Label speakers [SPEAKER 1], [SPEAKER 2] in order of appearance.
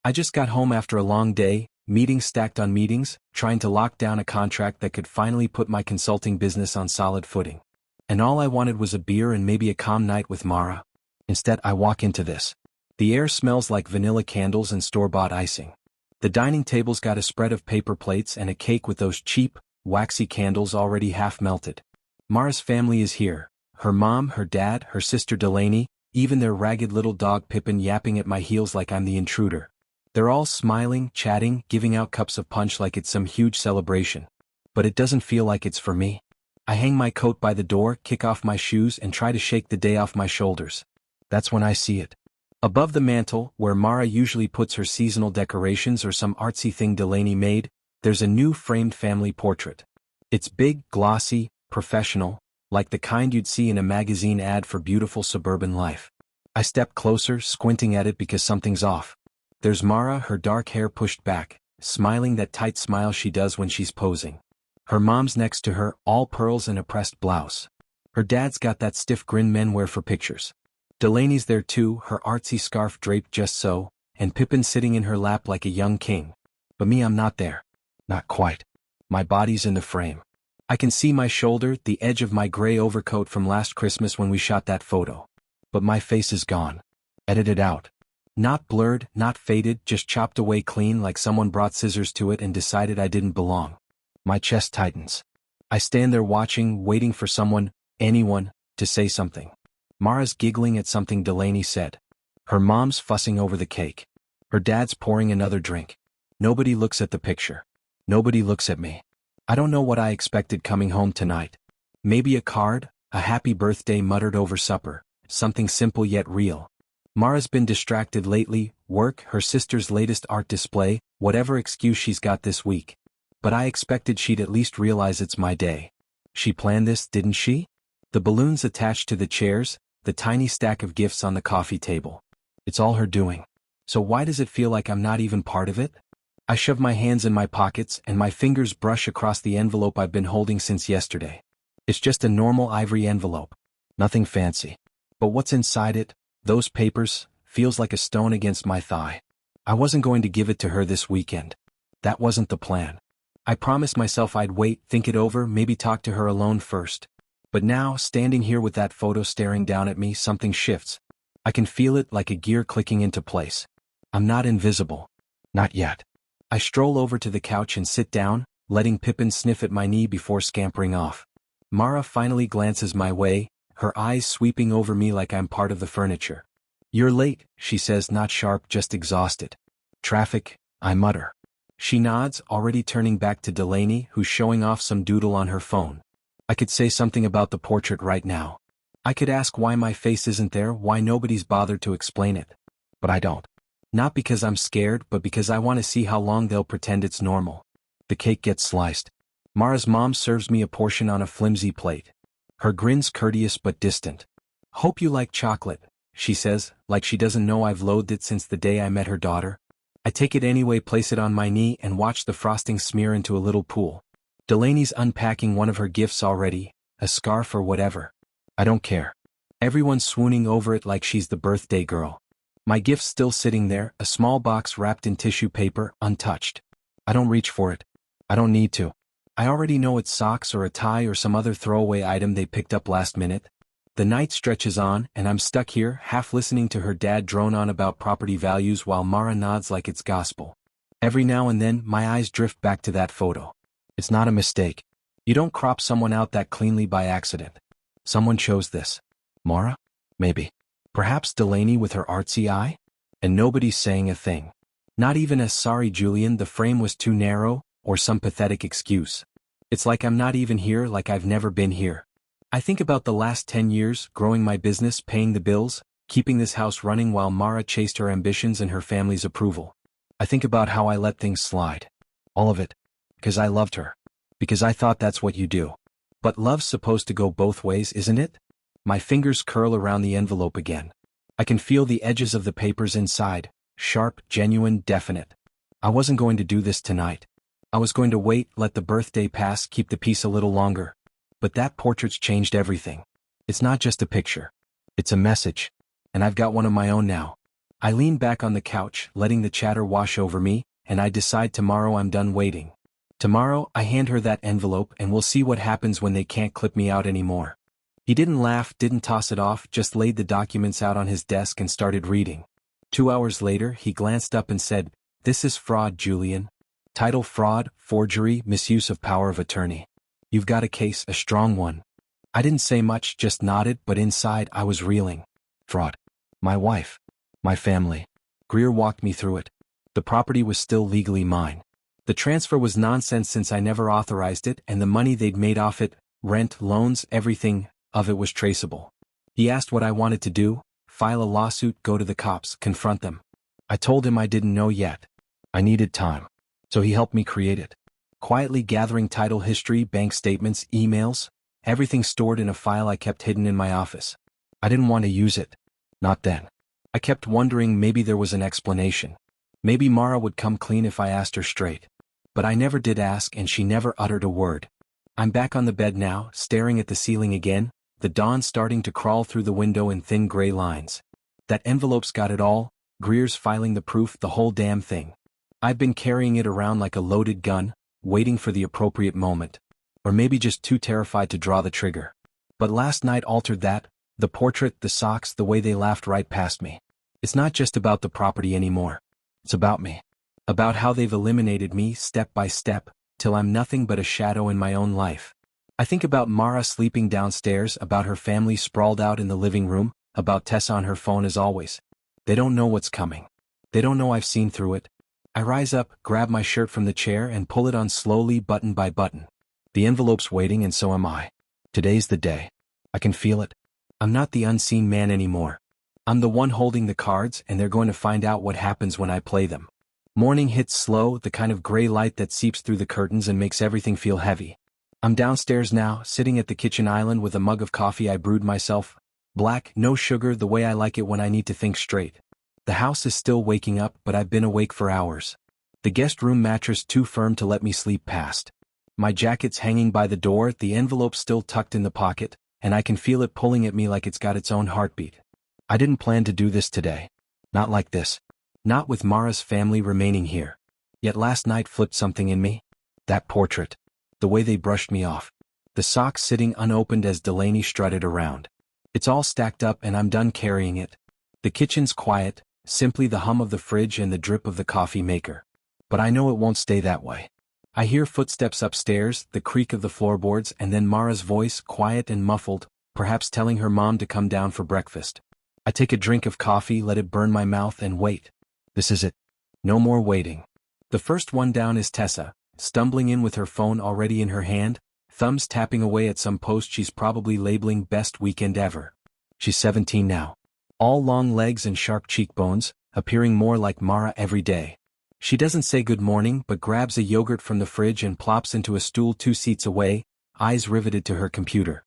[SPEAKER 1] I just got home after a long day, meetings stacked on meetings, trying to lock down a contract that could finally put my consulting business on solid footing. And all I wanted was a beer and maybe a calm night with Mara. Instead, I walk into this. The air smells like vanilla candles and store-bought icing. The dining table's got a spread of paper plates and a cake with those cheap, waxy candles already half melted. Mara's family is here. Her mom, her dad, her sister Delaney, even their ragged little dog Pippin yapping at my heels like I'm the intruder. They're all smiling, chatting, giving out cups of punch like it's some huge celebration. But it doesn't feel like it's for me. I hang my coat by the door, kick off my shoes and try to shake the day off my shoulders. That's when I see it. Above the mantel, where Mara usually puts her seasonal decorations or some artsy thing Delaney made, there's a new framed family portrait. It's big, glossy, professional, like the kind you'd see in a magazine ad for beautiful suburban life. I step closer, squinting at it because something's off. There's Mara, her dark hair pushed back, smiling that tight smile she does when she's posing. Her mom's next to her, all pearls and a pressed blouse. Her dad's got that stiff grin men wear for pictures. Delaney's there too, her artsy scarf draped just so, and Pippin sitting in her lap like a young king. But me, I'm not there. Not quite. My body's in the frame. I can see my shoulder, the edge of my gray overcoat from last Christmas when we shot that photo. But my face is gone. Edited out. Not blurred, not faded, just chopped away clean like someone brought scissors to it and decided I didn't belong. My chest tightens. I stand there watching, waiting for someone, anyone, to say something. Mara's giggling at something Delaney said. Her mom's fussing over the cake. Her dad's pouring another drink. Nobody looks at the picture. Nobody looks at me. I don't know what I expected coming home tonight. Maybe a card, a happy birthday muttered over supper, something simple yet real. Mara's been distracted lately, work, her sister's latest art display, whatever excuse she's got this week. But I expected she'd at least realize it's my day. She planned this, didn't she? The balloons attached to the chairs, the tiny stack of gifts on the coffee table. It's all her doing. So why does it feel like I'm not even part of it? I shove my hands in my pockets and my fingers brush across the envelope I've been holding since yesterday. It's just a normal ivory envelope. Nothing fancy. But what's inside it, those papers, feels like a stone against my thigh. I wasn't going to give it to her this weekend. That wasn't the plan. I promised myself I'd wait, think it over, maybe talk to her alone first. But now, standing here with that photo staring down at me, something shifts. I can feel it like a gear clicking into place. I'm not invisible. Not yet. I stroll over to the couch and sit down, letting Pippin sniff at my knee before scampering off. Mara finally glances my way, her eyes sweeping over me like I'm part of the furniture. You're late, she says, not sharp, just exhausted. Traffic, I mutter. She nods, already turning back to Delaney, who's showing off some doodle on her phone. I could say something about the portrait right now. I could ask why my face isn't there, why nobody's bothered to explain it. But I don't. Not because I'm scared, but because I want to see how long they'll pretend it's normal. The cake gets sliced. Mara's mom serves me a portion on a flimsy plate. Her grin's courteous but distant. Hope you like chocolate, she says, like she doesn't know I've loathed it since the day I met her daughter. I take it anyway, place it on my knee and watch the frosting smear into a little pool. Delaney's unpacking one of her gifts already, a scarf or whatever. I don't care. Everyone's swooning over it like she's the birthday girl. My gift's still sitting there, a small box wrapped in tissue paper, untouched. I don't reach for it. I don't need to. I already know it's socks or a tie or some other throwaway item they picked up last minute. The night stretches on, and I'm stuck here, half listening to her dad drone on about property values while Mara nods like it's gospel. Every now and then, my eyes drift back to that photo. It's not a mistake. You don't crop someone out that cleanly by accident. Someone chose this. Mara? Maybe. Perhaps Delaney with her artsy eye? And nobody's saying a thing. Not even a sorry Julian, the frame was too narrow, or some pathetic excuse. It's like I'm not even here, like I've never been here. I think about the last 10 years, growing my business, paying the bills, keeping this house running while Mara chased her ambitions and her family's approval. I think about how I let things slide. All of it. Because I loved her. Because I thought that's what you do. But love's supposed to go both ways, isn't it? My fingers curl around the envelope again. I can feel the edges of the papers inside, sharp, genuine, definite. I wasn't going to do this tonight. I was going to wait, let the birthday pass, keep the peace a little longer. But that portrait's changed everything. It's not just a picture. It's a message. And I've got one of my own now. I lean back on the couch, letting the chatter wash over me, and I decide tomorrow I'm done waiting. Tomorrow, I hand her that envelope and we'll see what happens when they can't clip me out anymore. He didn't laugh, didn't toss it off, just laid the documents out on his desk and started reading. 2 hours later, he glanced up and said, "This is fraud, Julian. Title fraud, forgery, misuse of power of attorney. You've got a case, a strong one." I didn't say much, just nodded, but inside I was reeling. Fraud. My wife. My family. Greer walked me through it. The property was still legally mine. The transfer was nonsense since I never authorized it, and the money they'd made off it, rent, loans, everything of it was traceable. He asked what I wanted to do: file a lawsuit, go to the cops, confront them. I told him I didn't know yet. I needed time. So he helped me create it. Quietly gathering title history, bank statements, emails, everything stored in a file I kept hidden in my office. I didn't want to use it. Not then. I kept wondering maybe there was an explanation. Maybe Mara would come clean if I asked her straight. But I never did ask and she never uttered a word. I'm back on the bed now, staring at the ceiling again, the dawn starting to crawl through the window in thin gray lines. That envelope's got it all, Greer's filing the proof, the whole damn thing. I've been carrying it around like a loaded gun, waiting for the appropriate moment. Or maybe just too terrified to draw the trigger. But last night altered that, the portrait, the socks, the way they laughed right past me. It's not just about the property anymore. It's about me. About how they've eliminated me step by step, till I'm nothing but a shadow in my own life. I think about Mara sleeping downstairs, about her family sprawled out in the living room, about Tessa on her phone as always. They don't know what's coming. They don't know I've seen through it. I rise up, grab my shirt from the chair and pull it on slowly, button by button. The envelope's waiting and so am I. Today's the day. I can feel it. I'm not the unseen man anymore. I'm the one holding the cards, and they're going to find out what happens when I play them. Morning hits slow, the kind of gray light that seeps through the curtains and makes everything feel heavy. I'm downstairs now, sitting at the kitchen island with a mug of coffee I brewed myself. Black, no sugar, the way I like it when I need to think straight. The house is still waking up, but I've been awake for hours. The guest room mattress too firm to let me sleep past. My jacket's hanging by the door, the envelope still tucked in the pocket, and I can feel it pulling at me like it's got its own heartbeat. I didn't plan to do this today. Not like this. Not with Mara's family remaining here. Yet last night flipped something in me. That portrait. The way they brushed me off. The socks sitting unopened as Delaney strutted around. It's all stacked up and I'm done carrying it. The kitchen's quiet, simply the hum of the fridge and the drip of the coffee maker. But I know it won't stay that way. I hear footsteps upstairs, the creak of the floorboards, and then Mara's voice, quiet and muffled, perhaps telling her mom to come down for breakfast. I take a drink of coffee, let it burn my mouth, and wait. This is it. No more waiting. The first one down is Tessa, stumbling in with her phone already in her hand, thumbs tapping away at some post she's probably labeling best weekend ever. She's 17 now. All long legs and sharp cheekbones, appearing more like Mara every day. She doesn't say good morning but grabs a yogurt from the fridge and plops into a stool 2 seats away, eyes riveted to her computer.